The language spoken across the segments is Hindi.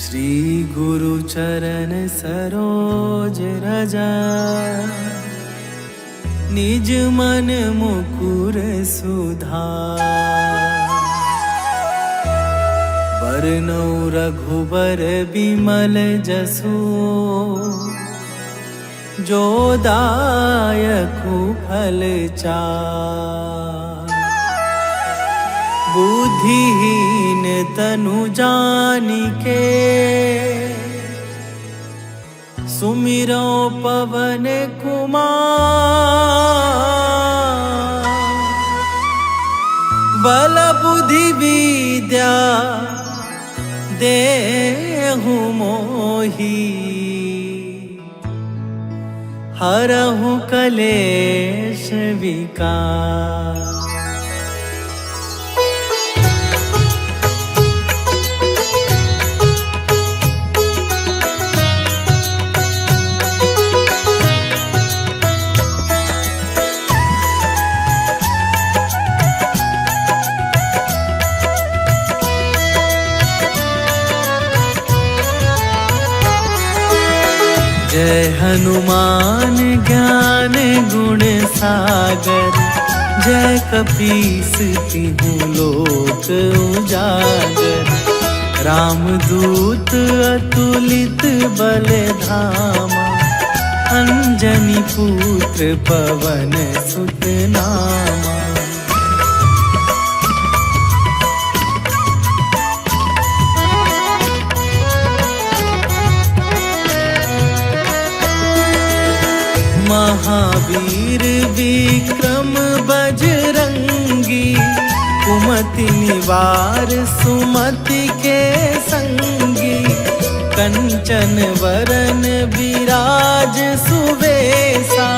श्री गुरु चरण सरोज रजा, निज मन मुकुर सुधार। बरनौ रघुबर बिमल जसु, जो दायकु फल चार। बुद्धिहीन तनु जानिके, सुमिरो पवन कुमार। बल बुद्धि विद्या देहु मोहि, हरहु कलेश विकार। जय हनुमान ज्ञान गुण सागर, जय कपीस तिहु लोक उजागर। रामदूत अतुलित बल धामा, अंजनी पुत्र पवन सुत नामा। महावीर विक्रम बजरंगी, कुमति निवार सुमति के संगी। कंचन वरन विराज सुवेशा,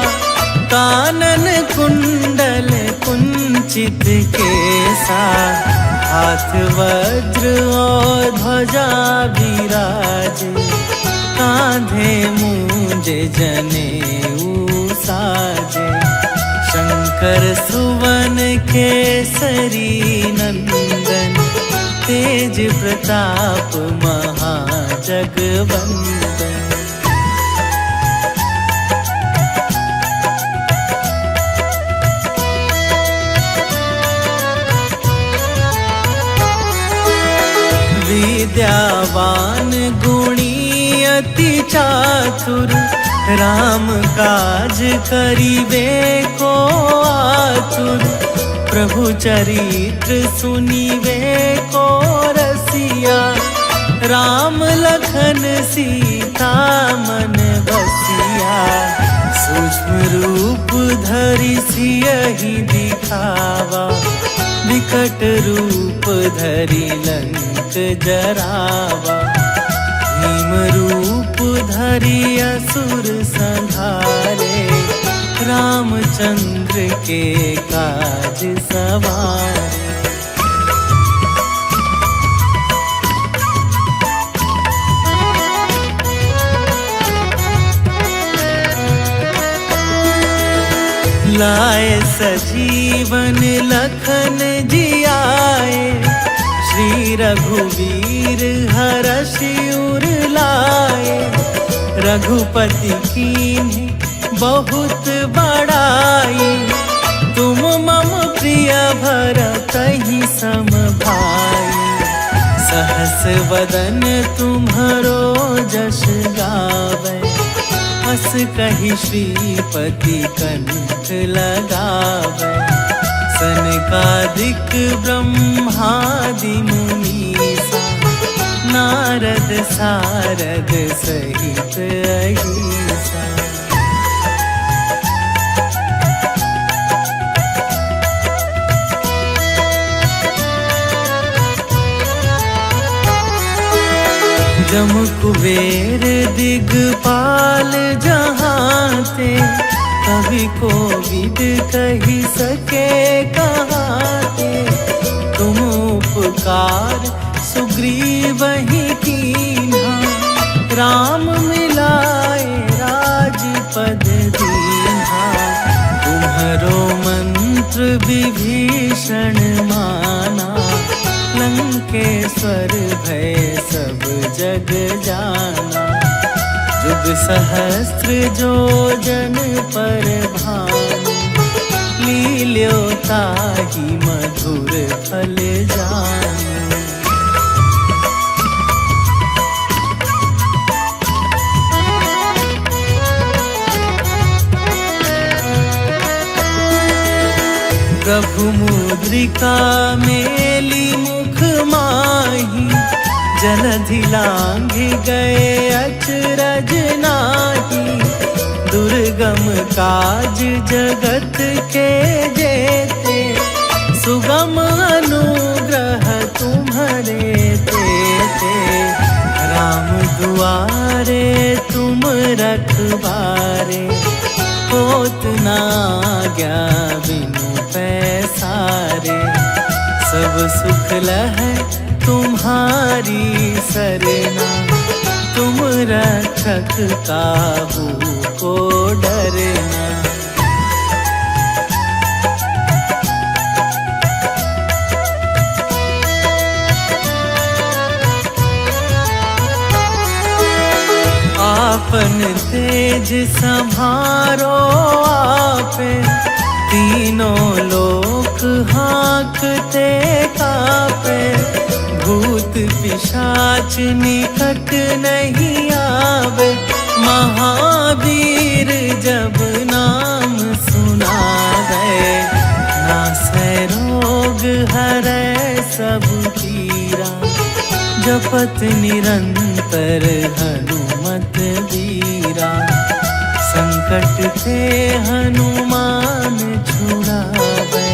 कानन कुंडल कुंचित केसा। हाथ वज्र और ध्वजा विराजे, कांधे मूंज जनेऊ साजे। शंकर सुवन केसरी नंदन, तेज प्रताप महाजगवंदन। विद्यावान गुणी अति चातुर, राम काज करिबे को आतुर। प्रभु चरित्र सुनिबे को रसिया, राम लखन सीता मन बसिया। सूक्ष्म रूप धरि सियहि दिखावा, विकट रूप धरि लंक जरावा। भीम रूप धरि असुर संहारे, रामचंद्र के काज सवारे। लाए सजीवन लखन जियाए, श्री रघुवीर हरषि उर लाए। रघुपति कीन्ही बहुत बड़ाई, तुम मम प्रिय भरतहि सम भाई। सहस वदन तुम्हरो जस गावै, हस कहि श्रीपति कंठ लगावै। सनकादिक ब्रह्मादि मुनीसा, नारद सारद सहित अहिसा। जम कुबेर दिगपाल जहाते, कवि कोविद कहि सके कहाते। तुम उपकार सुग्रीवहि कीन्हा, राम मिलाए राजपद दीन्हा। तुम्हरो मंत्र विभीषण माना, लंका के स्वर भय सब जग जाना। जुग सहस्त्र जो जन पर भानु, लील्यो ताहि मधुर फल जानु। प्रभु मुद्रिका मेली मुख माही, जलधि लांघि गए अचरज नाही। दुर्गम काज जगत के जेते, सुगम अनुग्रह तुम्हारे तेते। राम दुआरे तुम रखवारे, होत न आज्ञा बिनु पैसारे। सब सुख लहै तुम्हारी सरना, तुम रक्षक काहू को डरना। आपन तेज संभारो आपे, तीनों लोक हाँकते कापे। भूत पिशाच निकट नहीं आवे, महावीर जब नाम सुनावे। नासै रोग हरै सब पीरा, जपत निरंतर हनुमत बीरा। संकट ते हनुमान छुड़ावे,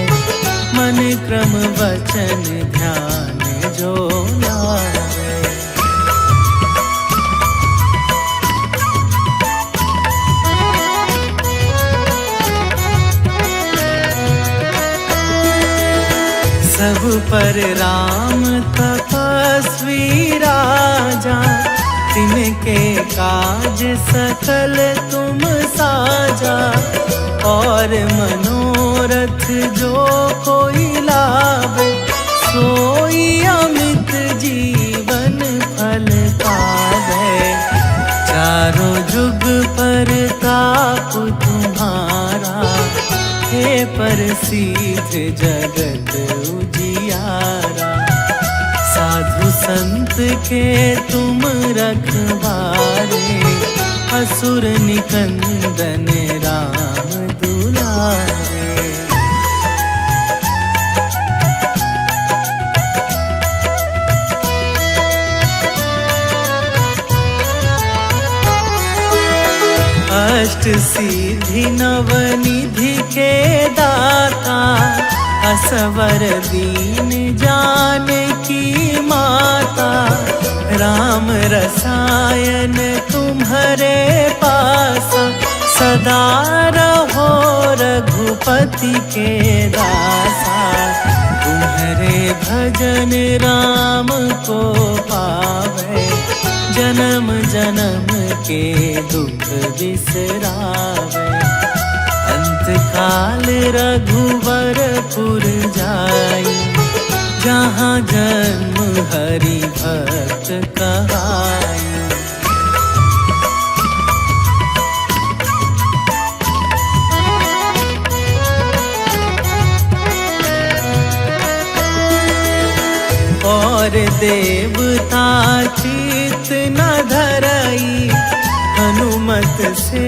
मन क्रम वचन ध्यान जो लावे। सब पर राम तपस्वी राजा, तिनके काज सकल तुम साजा। और मनोरथ जो कोई लावे, सोई अमित जीवन फल पावे। चारों जुग पर ताप तुम्हारा, हे प्रसिद्ध जगत उजियारा। साधु संत के तुम रखवारे, असुर निकंदन राम दुलारे। अष्ट सिद्धि नवनिधि के दाता, असवर दीन जानकी माता। राम रसायन तुम्हारे पासा, सदा रहो रघुपति के दासा। तुम्हारे भजन राम को पावे, जन्म जन्म के दुख बिसरावे। अंत काल रघुवरपुर जाई, जहाँ जन्म हरि भक्त कहाई। और देवता चित न धरई, हनुमत से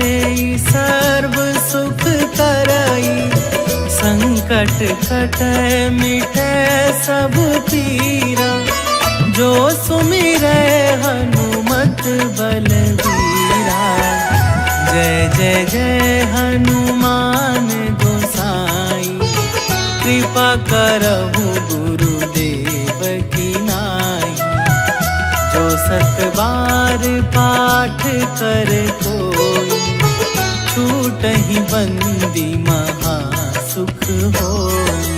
सर्व सुख करई। संकट कटै मिटै सब पीरा, जो सुमिरै हनुमत बलबीरा। जय जय जय हनुमान गोसाई, कृपा करहु गुरुदेव की नाई। जो सत बार पाठ कर कोई, छूटहि बंदी महा सुख होई।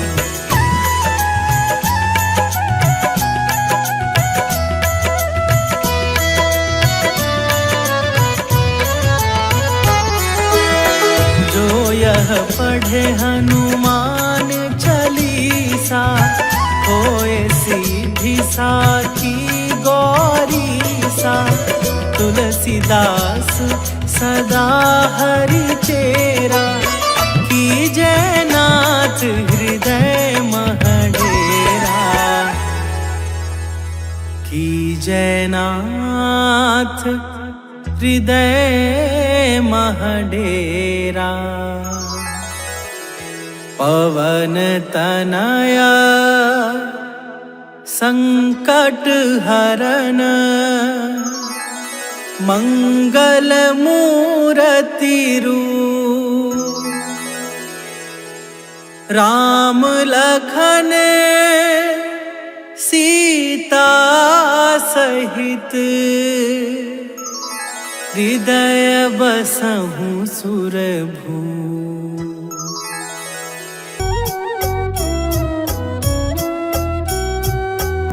जो यह पढ़े हनुमान चालीसा, होए सीधी सा की गौरी सा। तुलसीदास सदा हरि चेरा, कीजय नाथ हृदय महडेरा। कीजय नाथ हृदय महडेरा। पवन तनया संकट हरन, मंगल मूरति रूप। राम लखन सीता सहित, हृदय बसहु सुरभू।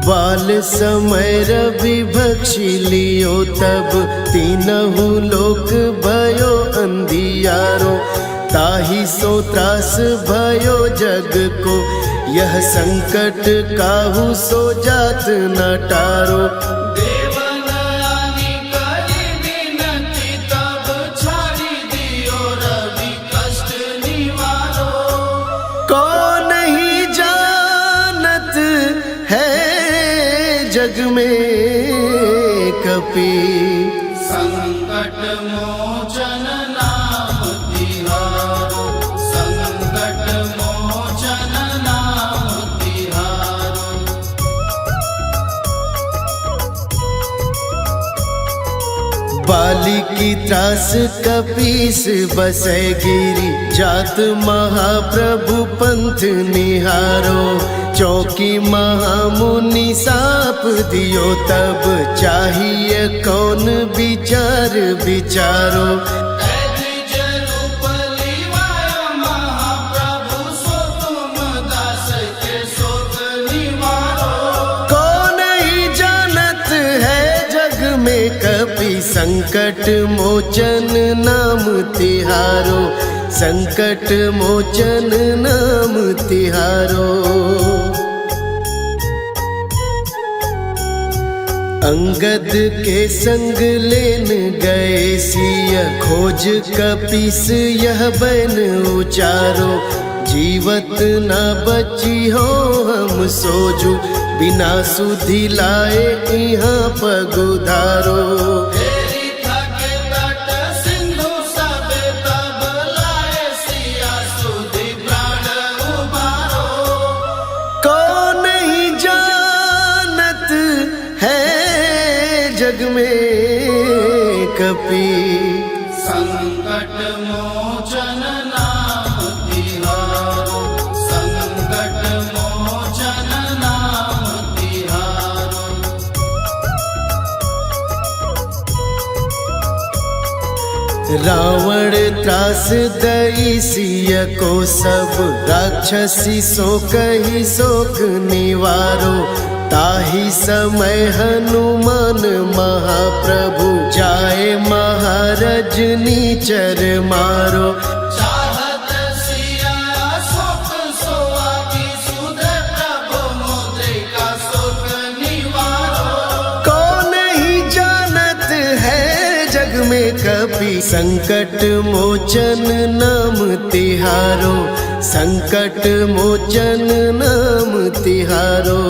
बाल समय रवि भक्षी लियो, तब तीनहु लोक भयो अंधियारो। ताहि सो त्रास भयो जग को, यह संकट काहू सो जात न टारो। जग में कपि संकट मोचन नाम तिहारो, संकट मोचन नाम तिहारो। बाली की त्रास कपीस बसै गिरी, जात महाप्रभु पंथ निहारो। चौकी महामुनि साप दियो, तब चाहिए कौन विचार विचारो। कौन ही जानत है जग में कपि, संकट मोचन नाम तिहारो। संकट मोचन नाम तिहारो। अंगद के संग लेन गए सिय, खोज कपीस यह बन उचारो। जीवत न बची हो हम सोजू, बिना सुधि लाए यहाँ पगुधारो। जग में कपि संकट मोचन नाम तिहारो, संकट मोचन नाम तिहारो। रावण त्रास दई सिय को, सब राक्षसी सो कही शोक निवारो। ताहि समय हनुमान महाप्रभु, जाए महारजनी चर मारो। चाहत सिया शोक सोआगी, सुध प्रभु मुद्रिका शोक निवारो। कौन ही जानत है जग में कपि, संकट मोचन नाम तिहारो। संकट मोचन नाम तिहारो।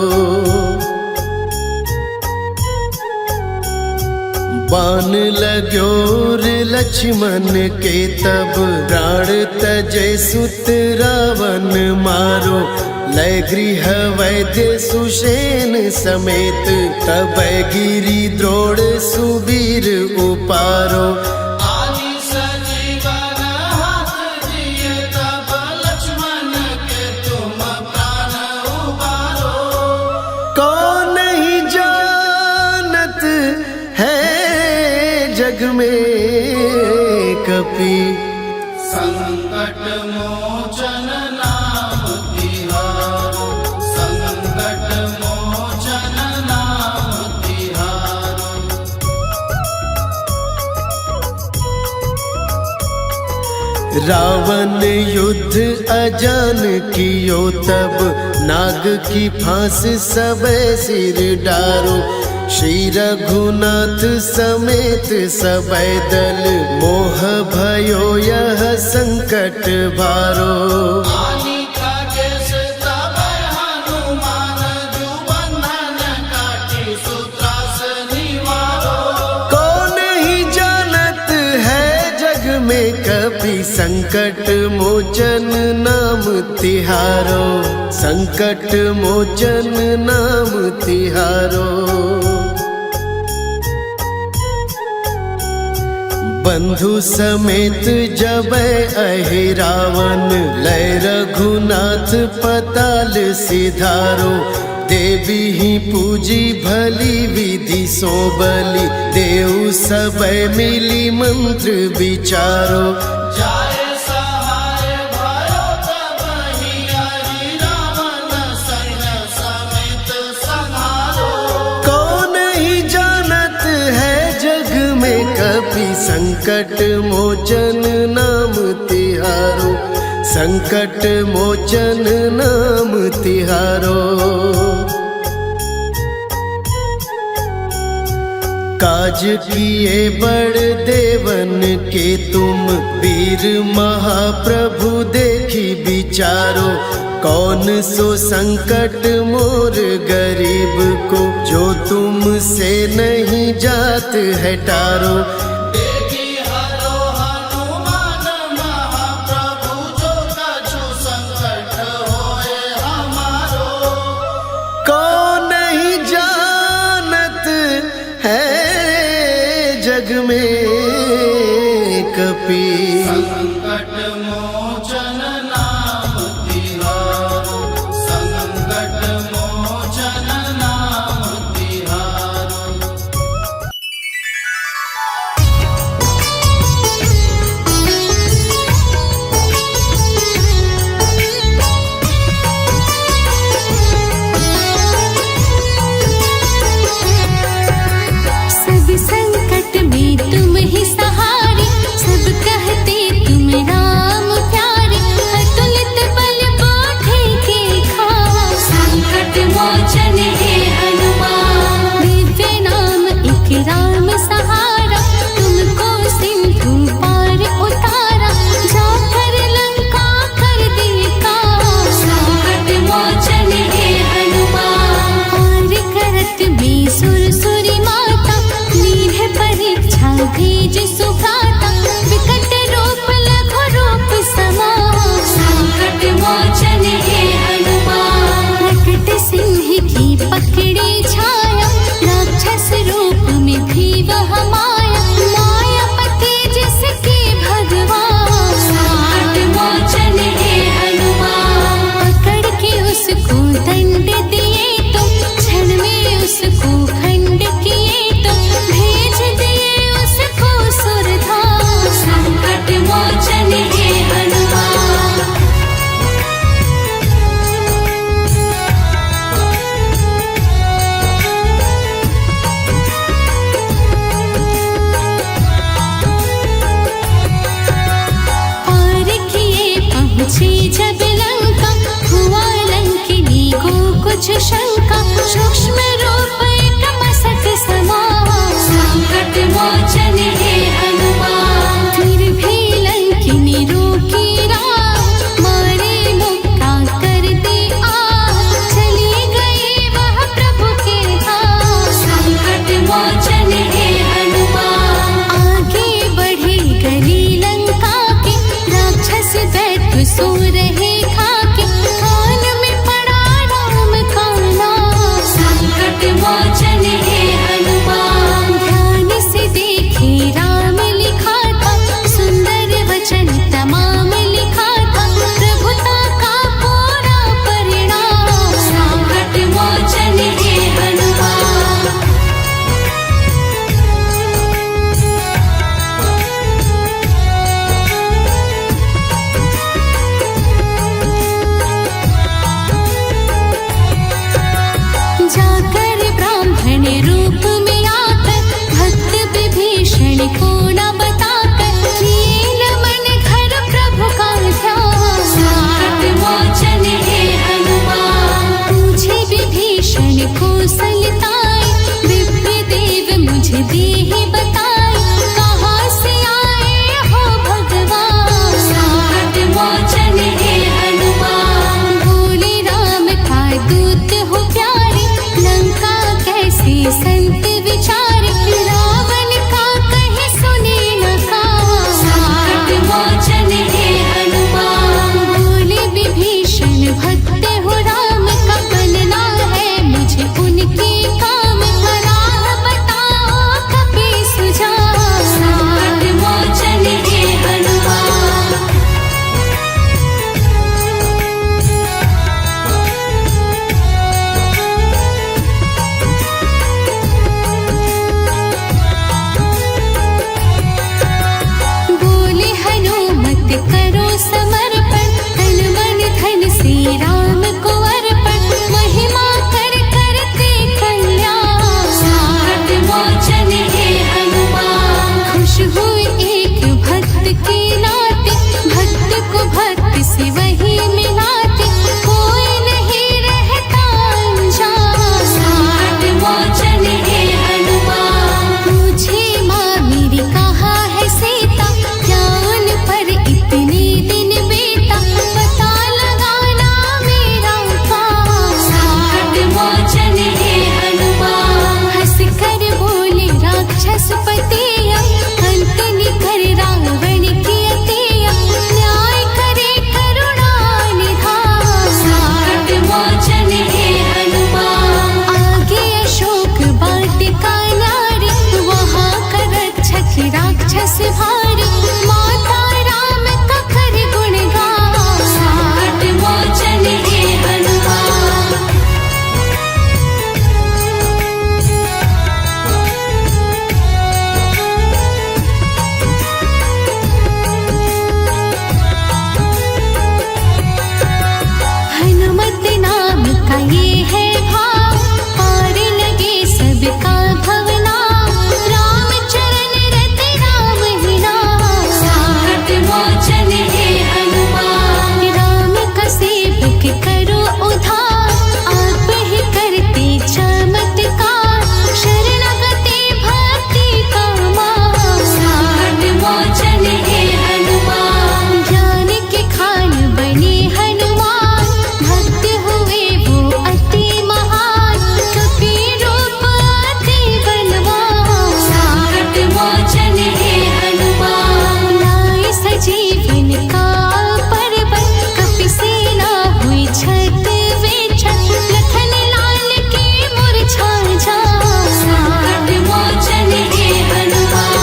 बाण लाग्योर लक्ष्मण के, तब प्राण तजय सुत रावण मारो। लय गृह वैद्य सुषेण समेत, तब गिरि द्रोण सुबीर उपारो। कौन ही जानत है जग में कपि, संकट मोचन नाम तिहारो, संकट मोचन नाम तिहारो। रावण युद्ध अजान कियो तब, नाग की फांस सबे सिर डारो। श्री रघुनाथ समेत सबे दल, मोह भयो यह संकट भारो। आनी काटे से तबै हनुमान, जो बंधन काटी सूत्रास निवारो। कौन ही जानत है जग में कपि, संकट मोचन नाम तिहारो। संकट मोचन नाम तिहारो। बंधु समेत जबै अहि रावण, लय रघुनाथ पताल सिधारो। देवी ही पूजी भली विधि सो बलि, देव सबे मिली मंत्र विचारो। जाए सहाय भयो तबहि, हरि रावण सैन्य समेत संहारो। कौन ही जानत है जग में कपि, संकट मोचन नाम तिहारो। संकट मोचन नाम तिहारो। काज किए बड़ देवन के तुम, वीर महाप्रभु देखी विचारो। कौन सो संकट मोर गरीब को, जो तुमसे नहीं जात है टारो। देखी हरो हनुमान महाप्रभु, जो कछु संकट होए हमारो। कौन नहीं जानत है जग में कपि, संकट मोचन नाम तिहारो। संकट मोचन नाम तिहारो। सब संकट में तुम ही सहारे, सब कहते तुम राम प्यारे। अतुलित बल बाँधे के खावा, संकट मोचन हे हनुमान। दिव्य नाम एक राम सहारा, तुमको सिंधु पार उतारा। जाकर लंका कर दिए कावा, संकट मोचन हे हनुमान। और करत में सुरसुरी माता, लीन परीक्षा भेज सुभ्राता। विकट रूप लघु रूप समार, संकट मोचन हे हनुमान। प्रकट सिंह की पकड़ी छाया, राक्षस रूप में भी वह माया। मायापति जिसके भगवान, संकट मोचन हे हनुमान। पकड़ के उसको दंड दिए तुम, क्षण में उसको खंड किए तुम। भेज दिए उसको सुरधाम, संकट मोचन हे हनुमान। पार किए पहुँचे जब लंका, हुआ लंकिनी को कुछ शंका। सूक्ष्म रूप एक मसक समान, संकट मोचन हे हनुमान। फिर भी लंकिनी रोकी राह, मारे मुक्का कर दे आह। चली गई वह प्रभु के धाम, संकट मोचन हे हनुमान। आगे बढ़े गली लंका के, राक्षस दैत्य सो रहे खाके। कान में पड़ा राम का नाम, संकट दी ही बताई, कहाँ से आए हो भगवान। संकट मोचन हे हनुमान, बोले राम का दूत हो प्यारे, लंका कैसे संत विचारे, रावण का कहे सुने न कान। संकट मोचन हे हनुमान, बोले विभीषण भक्त हो राम का, बनना है मुझे उनके काम, राह बताओ कभी सुझाव। संकट मोचन हे हनुमान। बोले हनुमत करो समर्पण, तन मन धन से राम को अर्पण, महिमा कर करते कल्याण। संकट मोचन हे हनुमान, खुश हुए एक भक्त के नाते, भक्त को भक्त से वही मिलाते, कोई नहीं रहता अनजान। संकट मोचन हे हनुमान, पूछे माँ मेरी कहाँ है सीता, क्या उन पर इतने दिन बीता, पता लगाना मेरा काम। संकट मोचन हे हनुमान, हंस कर बोले राक्षस पतिया, अंत निकर रावण की अतिया, न्याय करे करुणा निधान। संकट मोचन हे हनुमान, आगे अशोक वाटिका नारी, वहाँ करत छठ राक्षस भारी, माता राम का कर गुणगान। संकट मोचन हे हनुमान। हनुमत नाम का ये है भाव, पार लगे सबका भवना, राम चरण रत राम ही नाम। संकट मोचन हे हनुमान, राम का सेवक करो उद्धार, आप ही करते चमत्कार, शरणागति भक्ति का मार्ग। संकट मोचन हे हनुमान, ज्ञान के खान बने हनुमान, भक्त हुए वो अति महान, कपि रूप अति बलवान। संकट मोचन हे हनुमान, लाए सजीवन का पर्वत, कपि सेना हुई छत विछत, लखन लाल की मूर्छा जान। संकट मोचन हे हनुमान।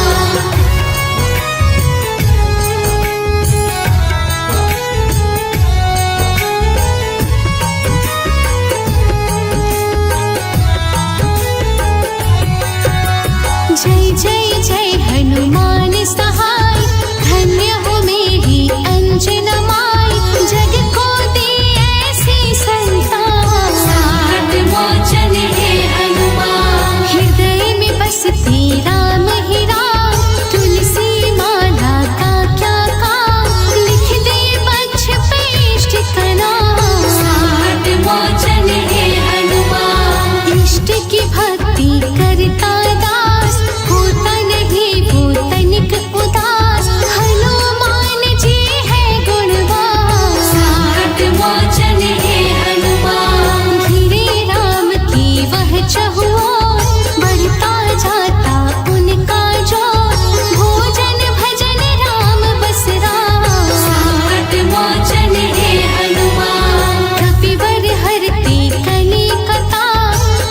जय जय जय हनुमान सहाय, धन्य हो मेरी अंजना माई, जग को दी ऐसी संतान। संकट मोचन हे हनुमान, हृदय में बसते राम ही राम, तुलसी माला का क्या काम, लिख दे वक्ष पे इष्ट का नाम। संकट मोचन हे हनुमान, इष्ट की भक्ति करता दास, होता नहीं वो तनिक उदास, हनुमान जी है गुणवान। संकट मोचन हे हनुमान, घिरे राम की वह चहुओर, बढ़ता जाता उनका जोर, भोजन भजन राम बस राम। संकट मोचन हे हनुमान, कपिवर हरते कली कथा,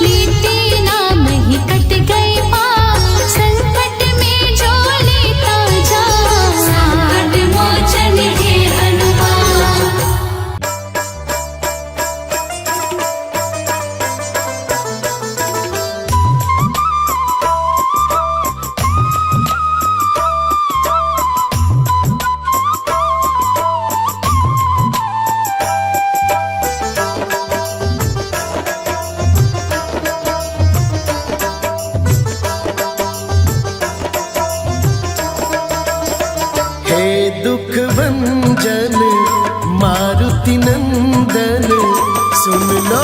लेते नाम ही कट गए पाप, संकट में जो लेता जा। संकट मोचन हे हनुमान। भंजन मारुति नंदन, सुन लो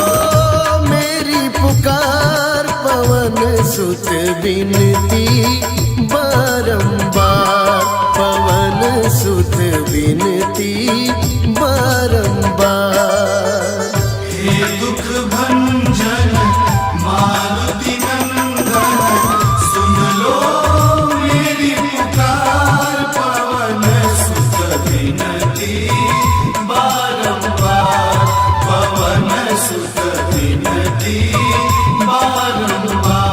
मेरी पुकार पवन सुत विनती बारंबार, पवन सुत विनती बारंबार। हे दुख भंजन मारुति नंदन, सुन लो मेरी पुकार, पवन सुत विनती बारंबार, पवन सुत विनती बारंबार।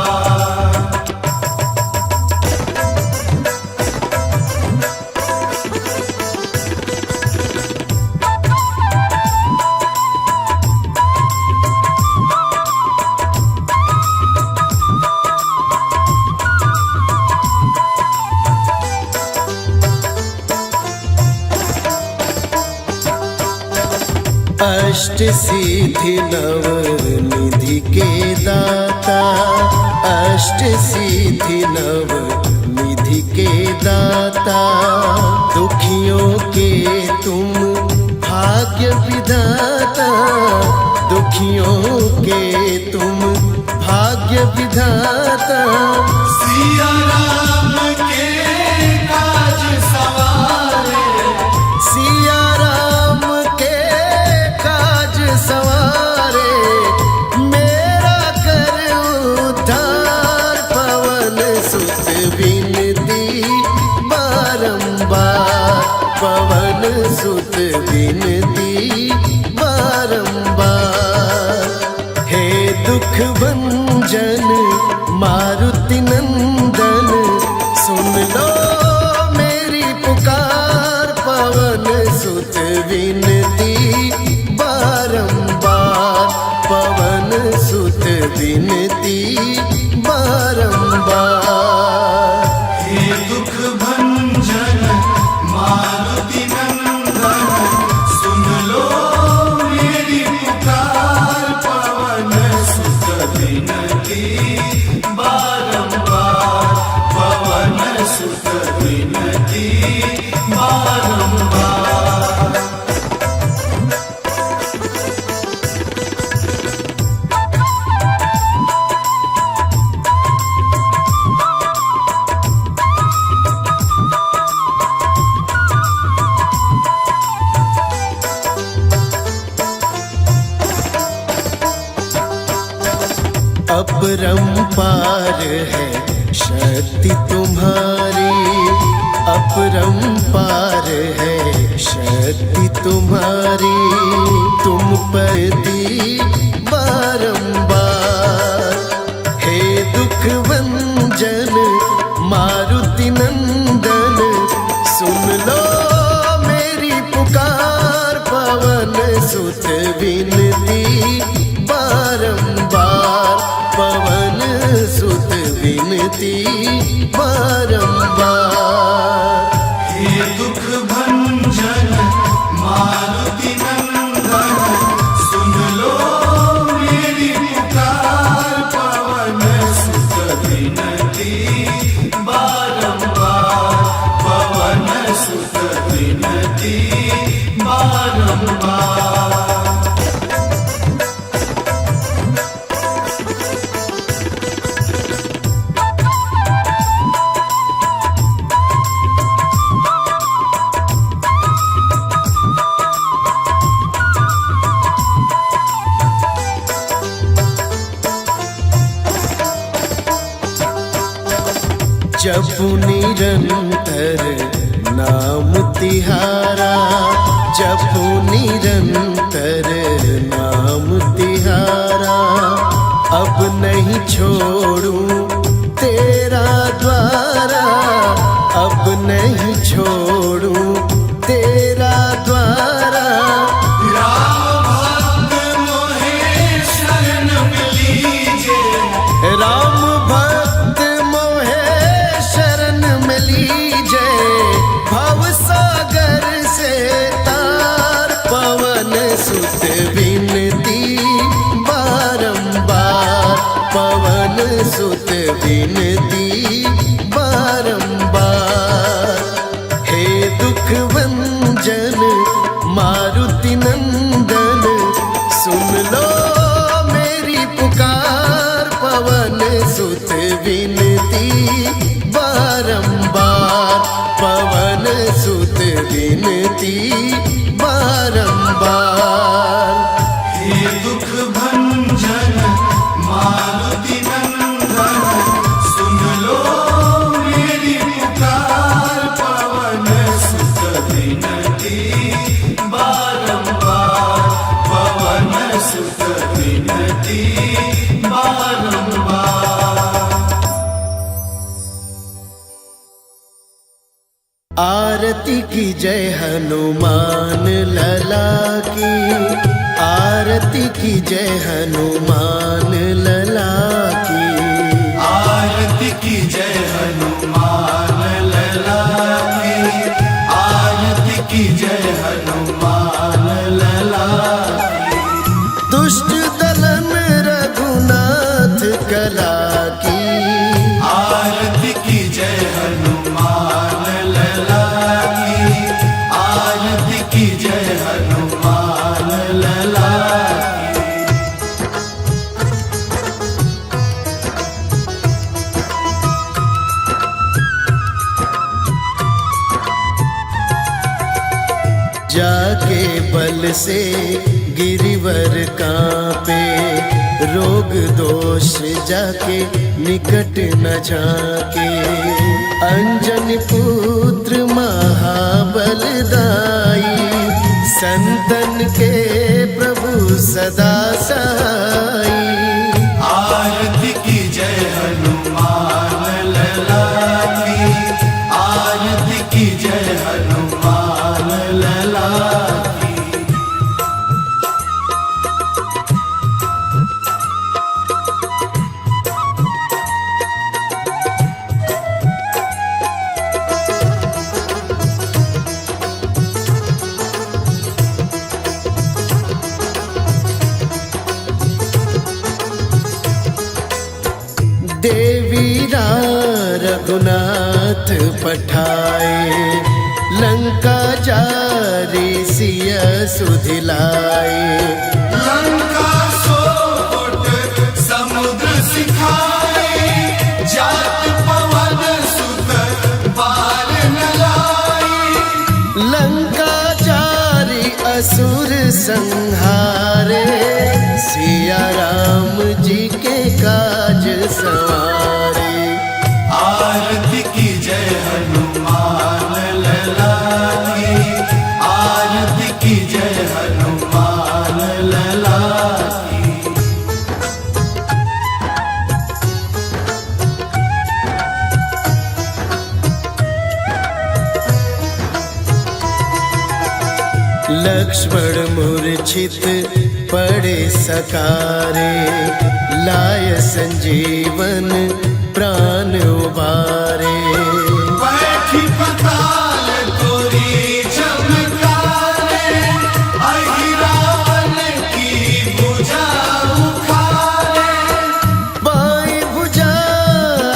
अष्ट सिद्धि नव निधि के दाता, अष्ट सिद्धि नव निधि के दाता, दुखियों के तुम भाग्य विधाता, दुखियों के तुम भाग्य विधाता। सिया राम के काज सवारे, सिया राम के काज सवारे, मेरा कर उद्धार, पवन सुत विनती बारंबार, पवन सुत विनती बारंबार। हे दुख भंजन मारुति नंदन, सुन लो मेरी पुकार, पवन सुत विनती बारंबार, पवन सुत विनती बारंबार। हे दुख भंजन मारुति नंदन, सुन लो मेरी पुकार, पवन सुत विनती बारंबार, पवन सुत विनती बारंबार। अपरंपार है शक्ति तुम्हारी, अपरंपार है शक्ति तुम्हारी, तुम पर दी बारंबार। हे दुख भंजन मारुति नंदन, सुन लो मेरी पुकार, पवन सुत विनती बारंबार, पवन सुत विनती बारंबार। हे दुख भंजन मारुति नंदन, सुन लो मेरी पुकार, पवन सुत विनती बारंबार, पवन सुत विनती बारंबार। जपु निरंतर नाम तिहारा, जपु निरंतर नाम तिहारा, अब नहीं छोड़ूं तेरा द्वारा, अब नहीं छोड़ूं तेरा द्वारा। राम भक्त मोहे शरण मिलीजे, राम भक्त मोहे शरण मिलीजे, भव सागर से तार, पवन सुत विनती बारंबार, पवन सुत विनती बारंबार। हे दुख भंजन मारुति नंदन, सुन लो मेरी पुकार, पवन सुत विनती बारंबार, पवन सुत विनती बारंबार। हे दुख भंजन मारुति नंदन, सुन लो मेरी पुकार, पवन सुत विनती बारंबार, पवन सुत विनती बारंबार। आरती की जय हनुमान लला की, आरती की जय हनुमान लला की, आरती की जय हनुमान लला की, आरती की जय हनुमान लला की। दुष्ट दलन रघुनाथ कला की, आरती की जय हनुमान लला की, आरती की जय हनुमान लला की। जाके बल से गिरिवर कांपे, रोग दोष जाके निकट न झाके। अंजन पुत्र महाबलदाई, संतन के प्रभु सदा साई। आरती की जय हनुमान लला की, आरती की जय हनुमान लला की। देवीरा रघुनाथ पठाए, लंका जारी सिय सुधिलाए। लंका सोट समुद्र सिखाए, जात पवन सुत बार न लाए। लंका जारी असुर संहारे, सिया राम जी के काज सवारे। आरती की जय हनुमान लला की, आरती की जय हनुमान लला की। लक्ष्मण मूर्छित पड़े सकारे, लाय संजीवन प्राण उबारे। बैठी पताल तोरी चमकारे, अहि रावण की भुजा उखारे। बाई भुजा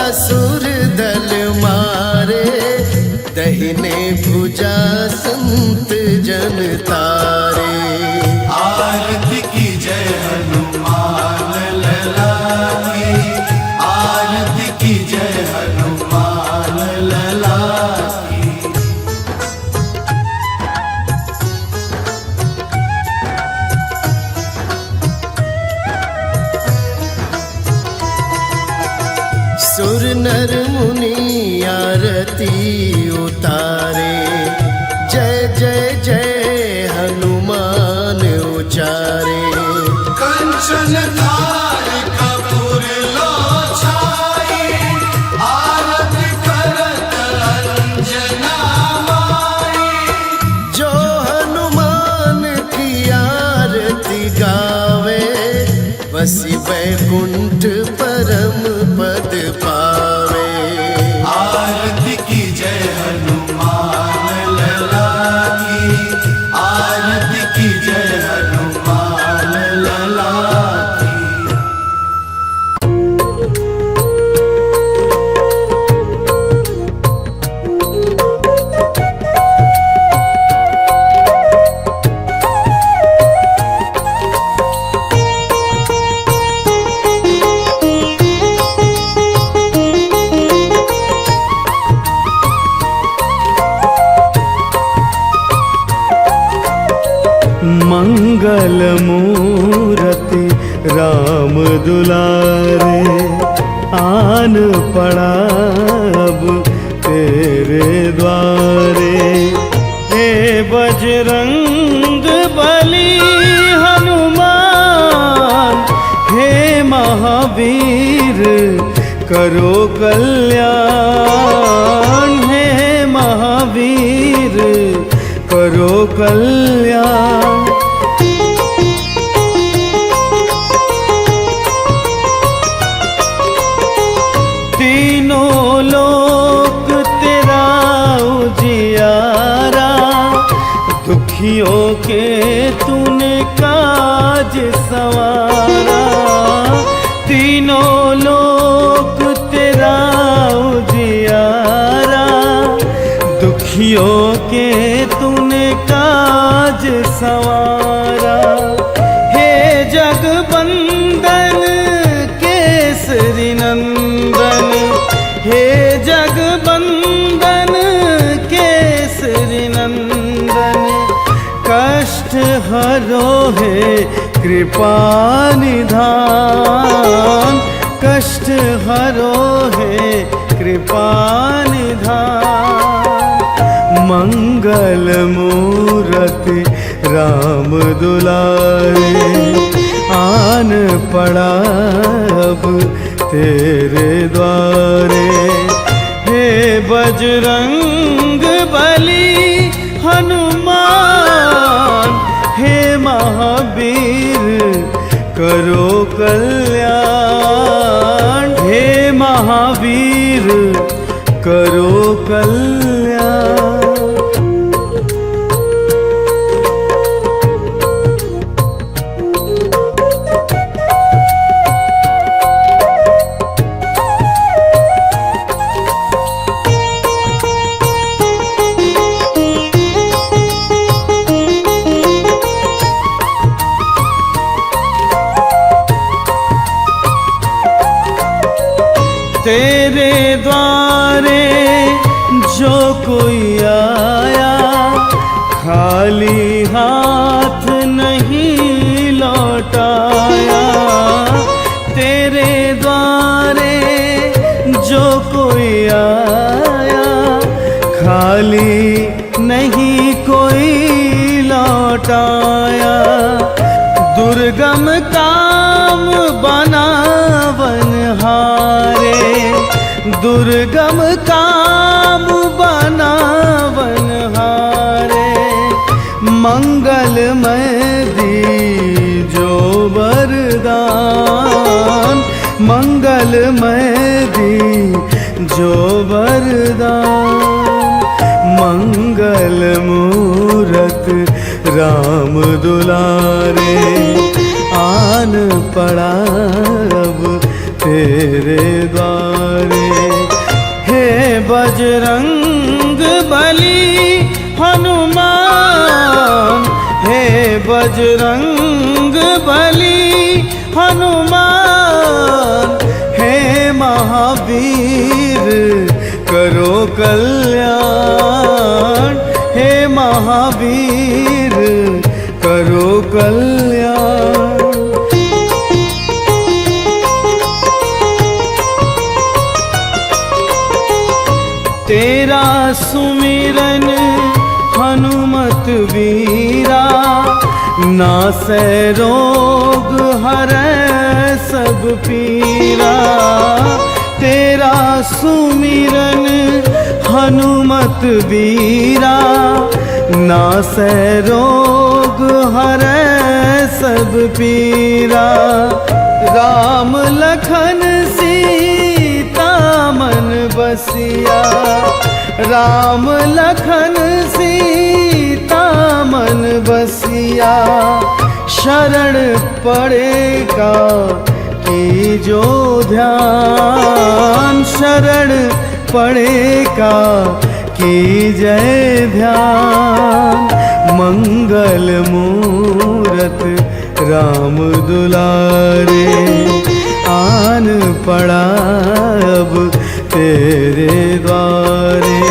असुर दल मारे, दहिने भुजा संत जन तारे। आरती की जय हनुमान लला की, आरती की जय हनुमान लला की। सुर नर मुनि आरती उतारे, जय जय जय हनुमान उचारे। कंचन धार कपूर लो छाई, आरती करत अंजना माई। जो हनुमान की आरती गावे, वसी वैकुंठ परम पद पावे। आरती की जय हनुमान लला की, आरती की जय हनुमान लला की। मंगल मूरति राम दुलारे, आन पड़ा अब तेरे द्वारे। हे बजरंग बली हनुमान, हे महावीर करो कल्याण, हे महावीर करो कल्याण। तीनों लोक तेरा उजियारा, दुखियों के तूने काज सवारा। तीनों लोक तेरा उजियारा, दुखियों के तूने काज सवारा। हे जगबंदन केसरी नंदन, हे जगबंदन केसरी नंदन, कष्ट हरो है कृपा निधान, कष्ट हरो है कृपा निधान। मंगल मूरति राम दुलारे, आन पड़ा अब तेरे द्वारे। हे बजरंग बली हनुमान, हे महावीर करो कल्याण, हे महावीर करो कल्याण। तेरे द्वारे जो कोई आया, खाली हाथ नहीं लौटाया। तेरे द्वारे जो कोई आया, खाली नहीं कोई लौटाया। दुर्गम काम बनावनहारे, दुर्गम काम बनावनहारे। मंगलमय दीजो वरदान, मंगलमय दीजो वरदान। मंगल मूरत राम दुलारे, आन पड़ा अब तेरे द्वारे। हे बजरंग बली हनुमान, हे बजरंग बली हनुमान, हे महावीर करो कल्याण, हे महावीर करो कल्याण। तेरा सुमिरन हनुमत वीरा, नासै रोग हरै सब पीरा। तेरा सुमिरन हनुमत वीरा, नासै रोग हरै सब पीरा। राम लखन सीता मन बसिया, राम लखन सीता मन बसिया। शरण पड़ेगा की जो ध्यान, शरण पड़ेगा की जय ध्यान। मंगल मूरत राम दुलारे, आन पड़ा अब तेरे द्वारे।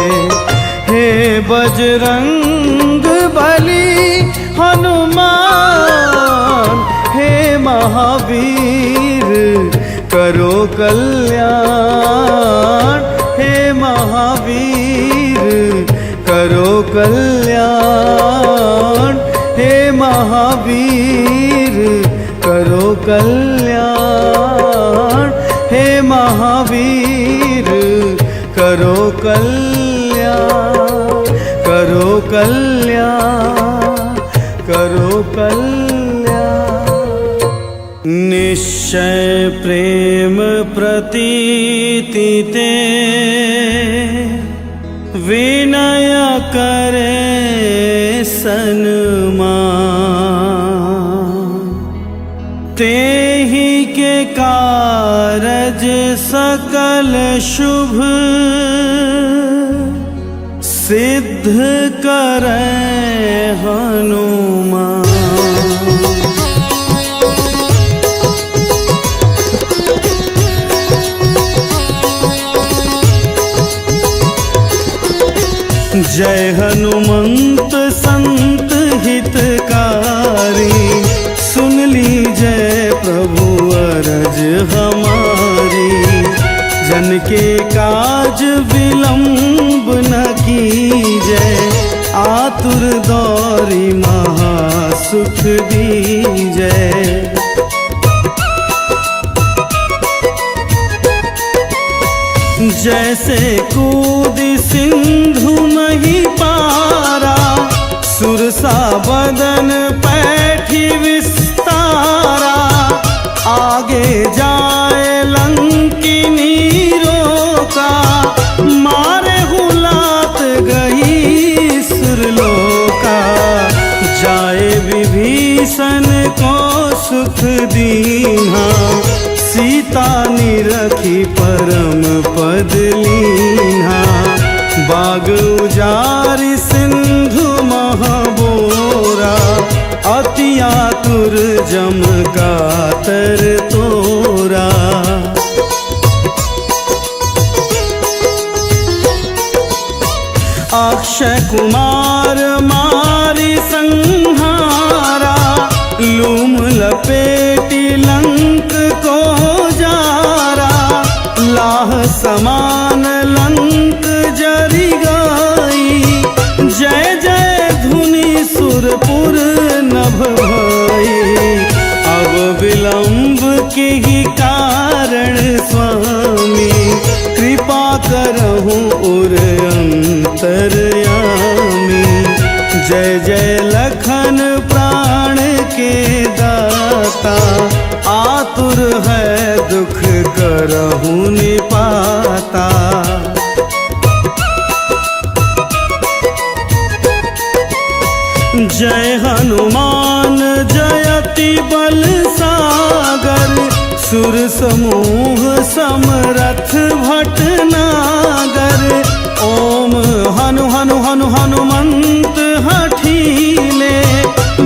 हे बजरंग बली हनुमान, कल्याण, हे महावीर करो कल्याण, हे महावीर करो कल्याण, हे महावीर करो कल्याण, करो कल्याण, करो कल्याण। निश्चय प्रेम प्रतीति ते विनय करे सन्मान, तेहि के कारज सकल शुभ सिद्ध करे हनुमान। जय हनुमंत संत हितकारी, सुन लीजय प्रभु अरज हमारी। जन के काज विलंब न कीजय, आतुर दौरी महासुख दीजय। जैसे कूदी सिंधु मही पारा, सुरसा बदन पैठी विस्तारा। आगे जाए लंकिनी रोका, मारे हुलात गई सुरलोका। जाए विभीषण को सुख दीन्हा, सीता निरखी परम पद लीन्हा। बाग उजारि सिंधु महाबोरा, अति आतुर जम कातर तोरा। अक्षय कुमार मारी संहारा, लूम लपेटी लंक को जारा। लाह समान लंक जरि गई, जय जय धुनि सुरपुर नभ भई। अब विलंब के ही कारण स्वामी, कृपा करहु उर अंतरयामी। जय जय लखन प्राण के दाता, आतुर है दुख करहु निपाता। जय हनुमान जयति बल सागर, सुर समूह समरथ भटनागर। ओम हनु हनु हनु हनुमंत हठीले,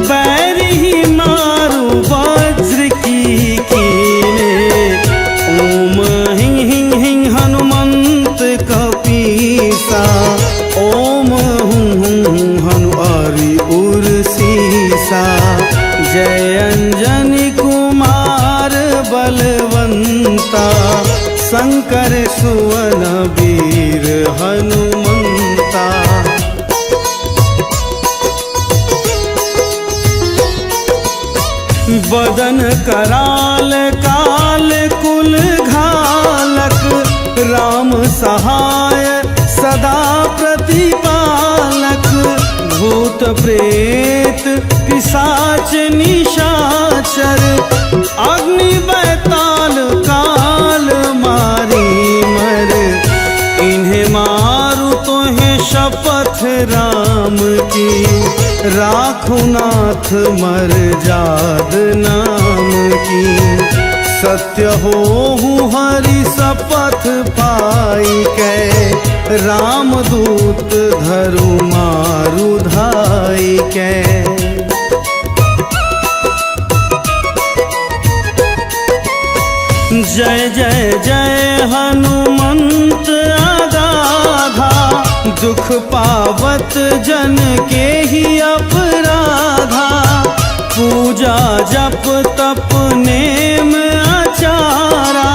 बैरी मारु वज्र की कीले। ओम हिं हिं हिं हनुमंत कपीसा, ओम हुं हुं हनु आरि उर सीसा। जय अंजनी कुमार बलवंता, शंकर सुवन वीर हनुमंता। बदन कराल काल कुल घालक, राम सहाय सदा प्रतिपालक। भूत प्रेत पिशाच निशाचर, अग्नि बैताल काल मारी मर। इन्हें मारू तो है शपथ राम की, राखो नाथ मर जाद नाम की। सत्य हो हरि शपथ पाई कै, रामदूत धरु मारु धाई कै। जय जय जय हनुमंत अगाधा, दुख पावत जन के ही अपराधा। पूजा जप तप नेम आचारा,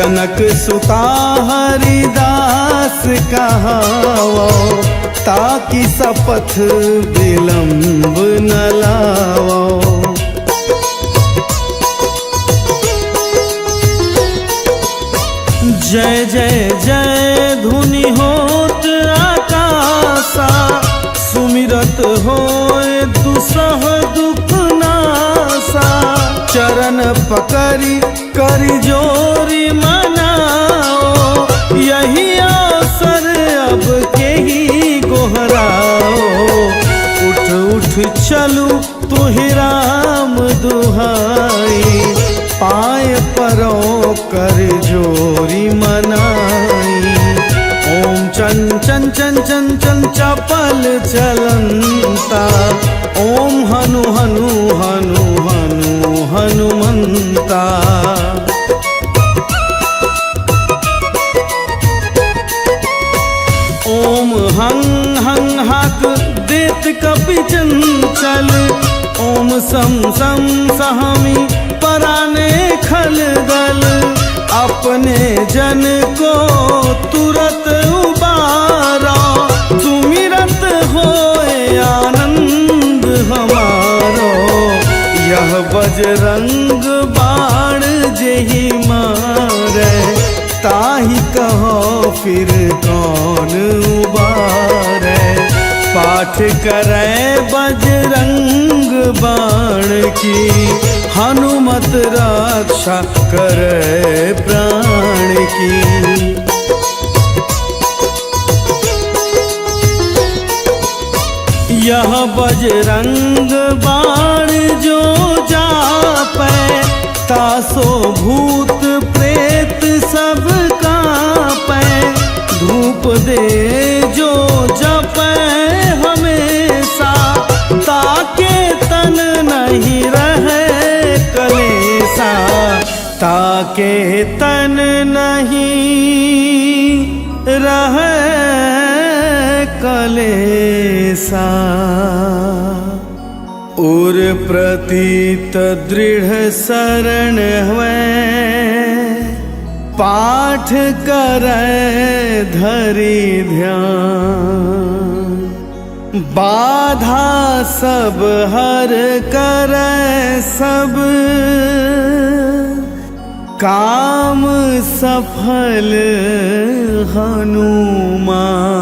जनक सुता हरिदास कहावो, ताकि शपथ विलंब न लावो। जय जय जय धुनि होत आकाशा, सुमिरत होए दुसह दुख नासा। चरण पकड़ी करी जोरी मनाओ, यही अवसर अब के ही गोहराओ। उठ उठ चलू तुहि राम दुहाई, पाए परो कर जोरी मनाई। ओम चन चन चन चन चन चपल चलंता, ओम हनु हनु हनु हनु हनुमंता। ओम हं हं हाक देत कपि चंचल, ओम सम सम सहमी पराने खलदल। अपने जन को तुरत उबारा, सुमिरत होए आनंद हमारो। यह बजरंग बाण जेहि मारे, ताहि कहो फिर कौन उबारे। पाठ करे बजरंग बाण की, हनुमत रक्षा करे प्राण की। यह बजरंग बाण जो जापै, तासो भूत प्रेत सब कांपै। धूप दे जो जपै हमेशा, ताके तन नहीं रहे कलेसा। ताके तन नहीं रहे कलेसा। उर प्रतीत दृढ़ शरण हुए, पाठ करे धरि ध्यान। बाधा सब हर करे सब, काम सफल हनुमान।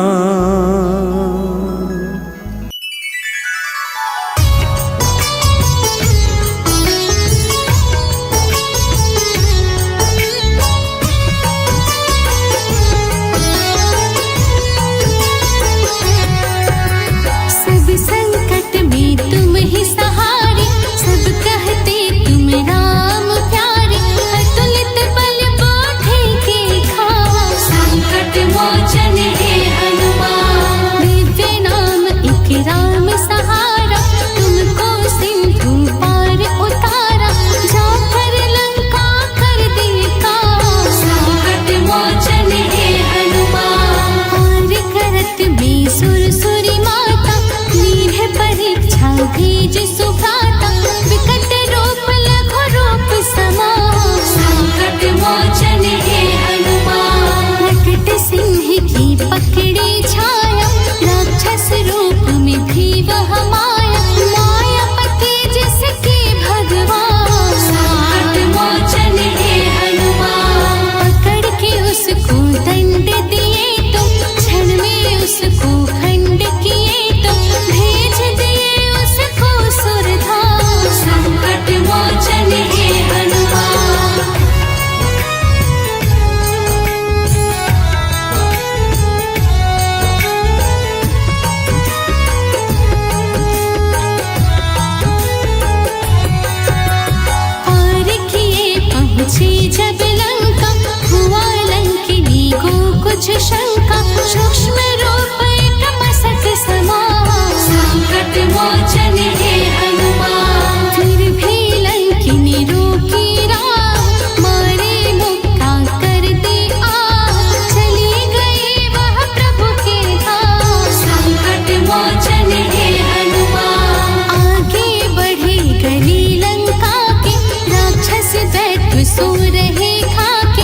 सो रहे खाके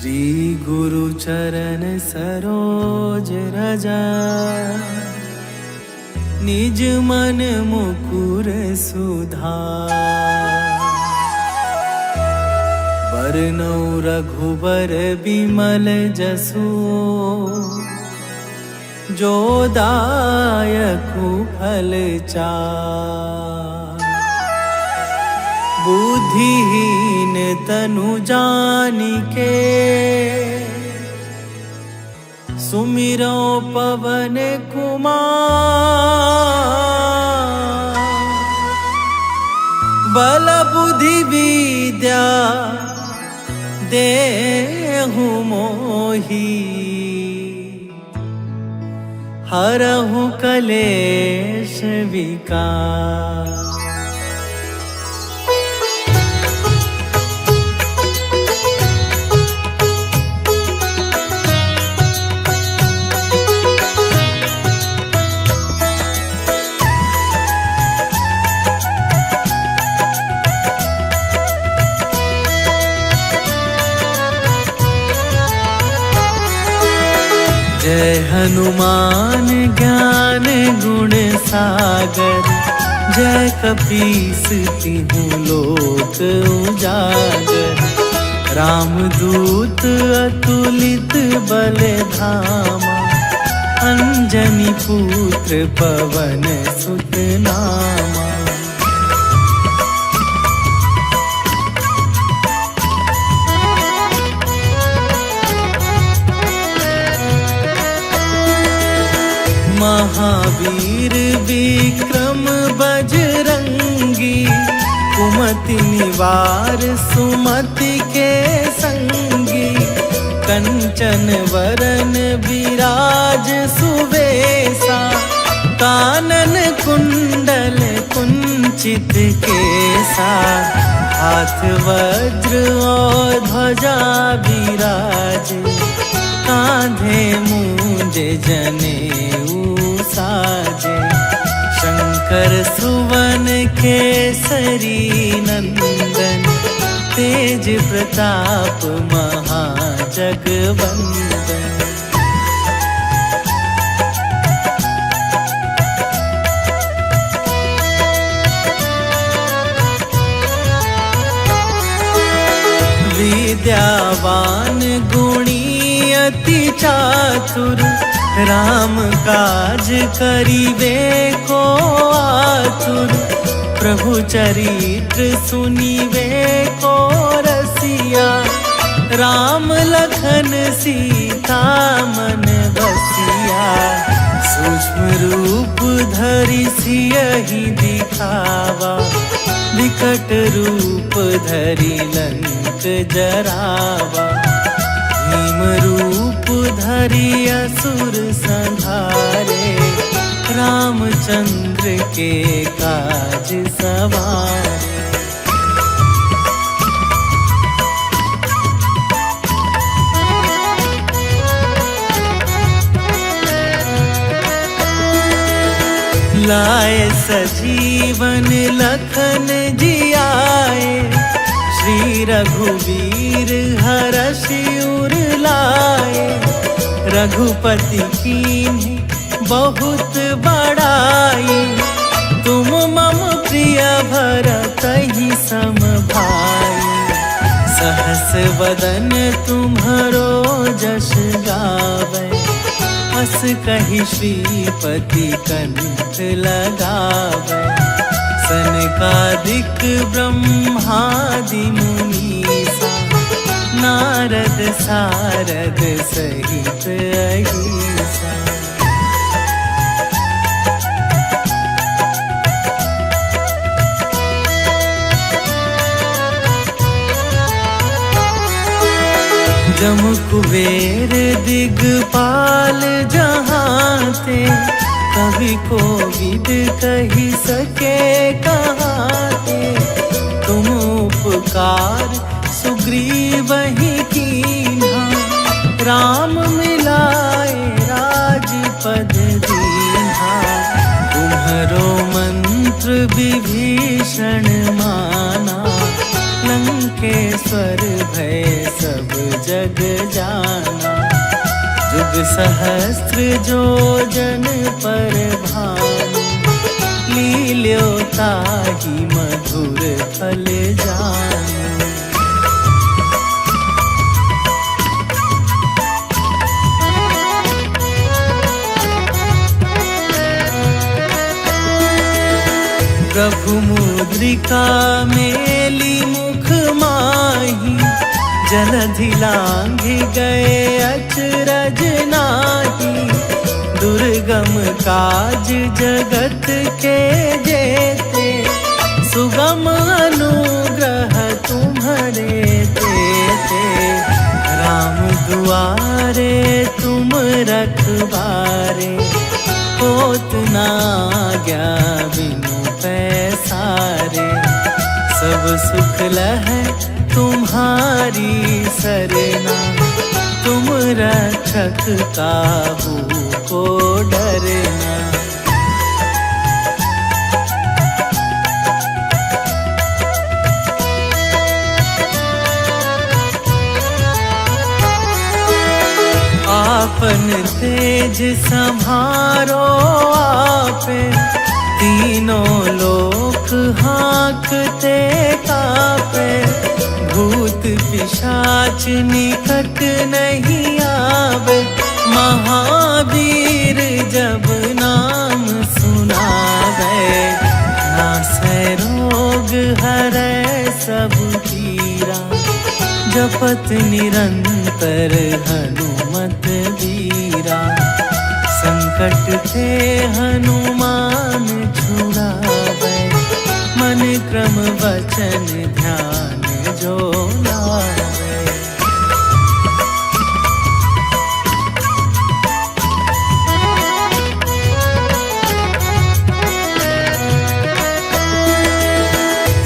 श्री गुरु चरण सरोज रजा, निज मन मुकुर सुधार। बरनौ रघुबर बिमल जसु, जो दायकु फल चार। बुद्धिहीन तनु जानिके, सुमिरो पवन कुमार। बल बुद्धि विद्या देहु मोहि, हरहु कलेश विकार। जय हनुमान ज्ञान गुण सागर, जय कपीस तिहु लोक उजागर। रामदूत अतुलित बल धामा, अंजनी पुत्र पवन सुत नामा। महावीर विक्रम बजरंगी, कुमति निवार सुमति के संगी। कंचन वरन विराज सुवेशा, कानन कुंडल कुंचित केसा। हाथ वज्र और ध्वजा विराजे, कांधे मूंज जनेऊ साजे। शंकर सुवन केसरी नंदन, तेज प्रताप महाजगवंदन। विद्यावान गुणी अति चातुर, राम काज करिबे को आतुर। प्रभु चरित्र सुनिबे को रसिया, राम लखन सीता मन बसिया। सूक्ष्म रूप धरि सियहि दिखावा, विकट रूप धरि लंक जरावा। भीम रूप धरि असुर संहारे, रामचंद्र के काज सवारे। लाए सजीवन लखन जियाए, श्री रघुवीर हरषि उर लाए। रघुपति कीन्ही बहुत बड़ाई, तुम मम प्रिय भरतहि सम भाई। सहस वदन तुम्हरो जस गावै, हस कहि श्रीपति कंठ लगावै। सनकादिक ब्रह्मादि मुनीसा, नारद सारद सहित अहिसा। जम कुबेर दिगपाल जहाते, कवि कोविद कहि सके कहाते। तुम उपकार सुग्रीवहि कीन्हा, राम मिलाए राजपद दीन्हा। तुम्हरो मंत्र विभीषण माना, लंकेश्वर भय सब सब जग जाना। जुग सहस्त्र जो जन पर भानु, लील्यो ताहि मधुर फल जानु। प्रभु मुद्रिका मेली मुख माही, जलधि लांघि गए अचरज नाही। दुर्गम काज जगत के जेते, सुगम अनुग्रह तुम्हारे तेते। राम दुआरे तुम रखवारे, होत ना आज्ञा बिनु पैसारे। सब सुख लहै तुम्हारी सरना, तुम रक्षक काहू को डरना। आपन तेज संभारो आपे, तीनों लोक हाँकते कापे। भूत पिशाच निकट नहीं आवे, महावीर जब नाम सुनावे। नासै रोग हरै सब पीरा, जपत निरंतर हनुमत वीरा। संकट ते हनुमान छुड़ावे, मन क्रम वचन ध्यान जो लावे।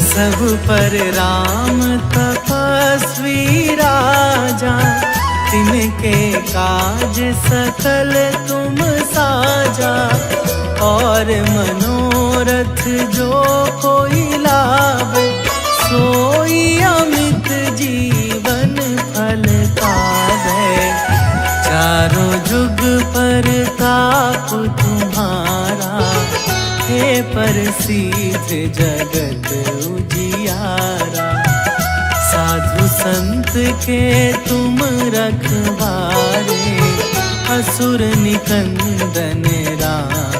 सब पर राम तपस्वी राजा, तिनके काज सकल तुम साजा। और मनोरथ जो कोई लावे, सोई अमित जीवन फल पावे। चारों जुग पर ताप तुम्हारा, हे प्रसिद्ध जगत उजियारा। साधु संत के तुम रखवारे, असुर निकंदन राम